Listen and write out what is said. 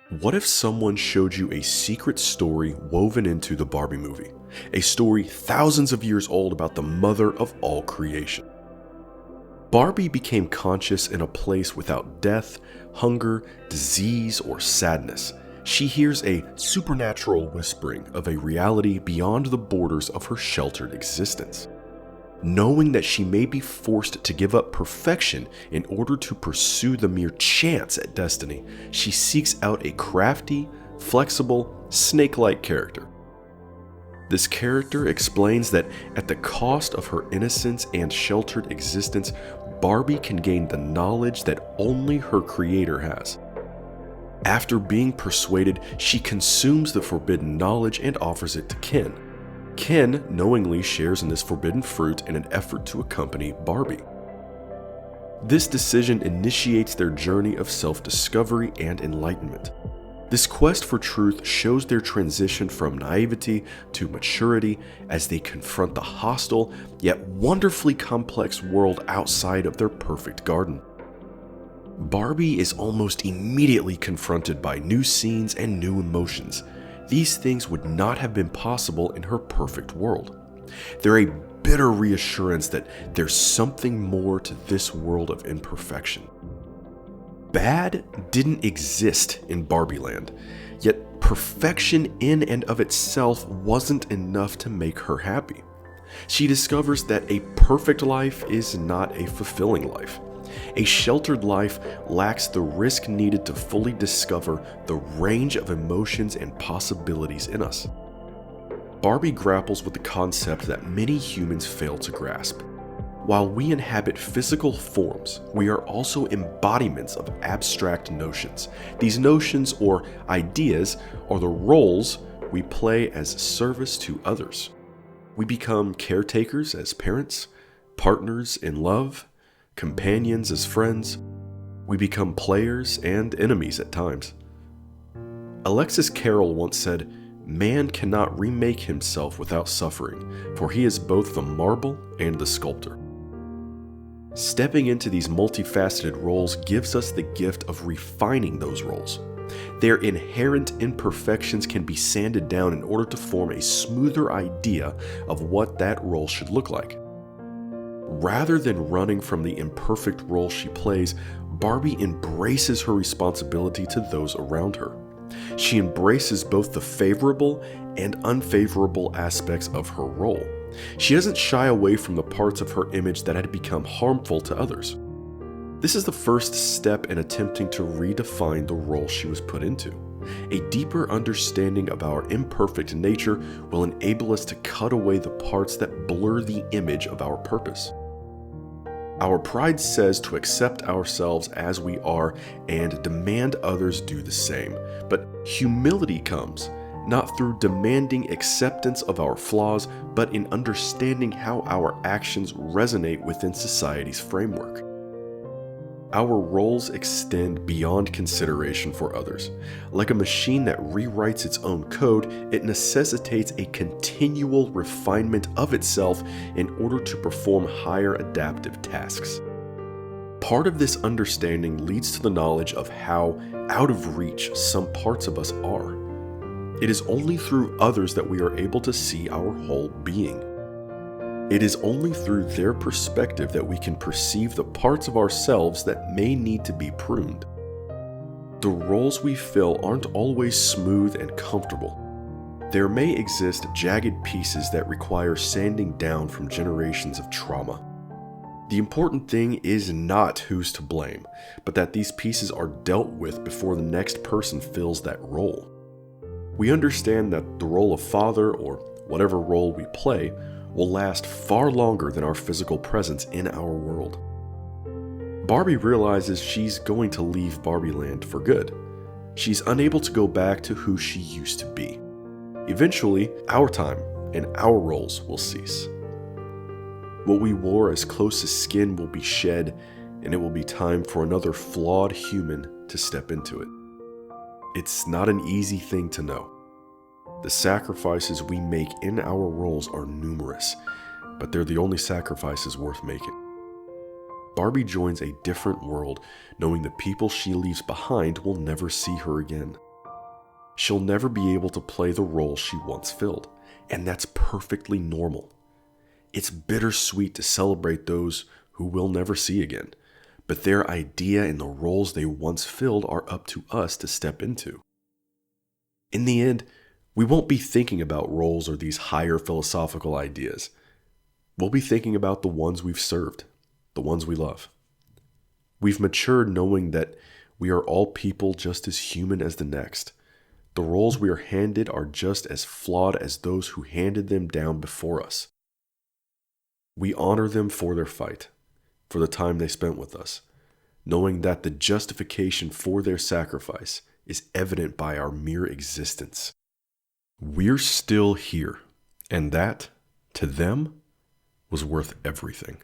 What if someone showed you a secret story woven into the Barbie movie? A story thousands of years old about the mother of all creation. Barbie became conscious in a place without death, hunger, disease, or sadness. She hears a supernatural whispering of a reality beyond the borders of her sheltered existence. Knowing that she may be forced to give up perfection in order to pursue the mere chance at destiny, she seeks out a crafty, flexible, snake-like character. This character explains that at the cost of her innocence and sheltered existence, Barbie can gain the knowledge that only her creator has. After being persuaded, she consumes the forbidden knowledge and offers it to Ken. Ken knowingly shares in this forbidden fruit in an effort to accompany Barbie. This decision initiates their journey of self-discovery and enlightenment. This quest for truth shows their transition from naivety to maturity as they confront the hostile yet wonderfully complex world outside of their perfect garden. Barbie is almost immediately confronted by new scenes and new emotions. These things would not have been possible in her perfect world. They're a bitter reassurance that there's something more to this world of imperfection. Bad didn't exist in Barbie Land, yet perfection in and of itself wasn't enough to make her happy. She discovers that a perfect life is not a fulfilling life. A sheltered life lacks the risk needed to fully discover the range of emotions and possibilities in us. Barbie grapples with the concept that many humans fail to grasp. While we inhabit physical forms, we are also embodiments of abstract notions. These notions or ideas are the roles we play as service to others. We become caretakers as parents, partners in love, companions as friends. We become players and enemies at times. Alexis Carrel once said, "Man cannot remake himself without suffering, for he is both the marble and the sculptor." Stepping into these multifaceted roles gives us the gift of refining those roles. Their inherent imperfections can be sanded down in order to form a smoother idea of what that role should look like. Rather than running from the imperfect role she plays, Barbie embraces her responsibility to those around her. She embraces both the favorable and unfavorable aspects of her role. She doesn't shy away from the parts of her image that had become harmful to others. This is the first step in attempting to redefine the role she was put into. A deeper understanding of our imperfect nature will enable us to cut away the parts that blur the image of our purpose. Our pride says to accept ourselves as we are and demand others do the same. But humility comes not through demanding acceptance of our flaws, but in understanding how our actions resonate within society's framework. Our roles extend beyond consideration for others. Like a machine that rewrites its own code, it necessitates a continual refinement of itself in order to perform higher adaptive tasks. Part of this understanding leads to the knowledge of how out of reach some parts of us are. It is only through others that we are able to see our whole being. It is only through their perspective that we can perceive the parts of ourselves that may need to be pruned. The roles we fill aren't always smooth and comfortable. There may exist jagged pieces that require sanding down from generations of trauma. The important thing is not who's to blame, but that these pieces are dealt with before the next person fills that role. We understand that the role of father, or whatever role we play, will last far longer than our physical presence in our world. Barbie realizes she's going to leave Barbie Land for good. She's unable to go back to who she used to be. Eventually, our time and our roles will cease. What we wore as close as skin will be shed, and it will be time for another flawed human to step into it. It's not an easy thing to know. The sacrifices we make in our roles are numerous, but they're the only sacrifices worth making. Barbie joins a different world, knowing the people she leaves behind will never see her again. She'll never be able to play the role she once filled, and that's perfectly normal. It's bittersweet to celebrate those who we'll never see again, but their idea and the roles they once filled are up to us to step into. In the end, we won't be thinking about roles or these higher philosophical ideas. We'll be thinking about the ones we've served, the ones we love. We've matured knowing that we are all people just as human as the next. The roles we are handed are just as flawed as those who handed them down before us. We honor them for their fight, for the time they spent with us, knowing that the justification for their sacrifice is evident by our mere existence. We're still here, and that, to them, was worth everything.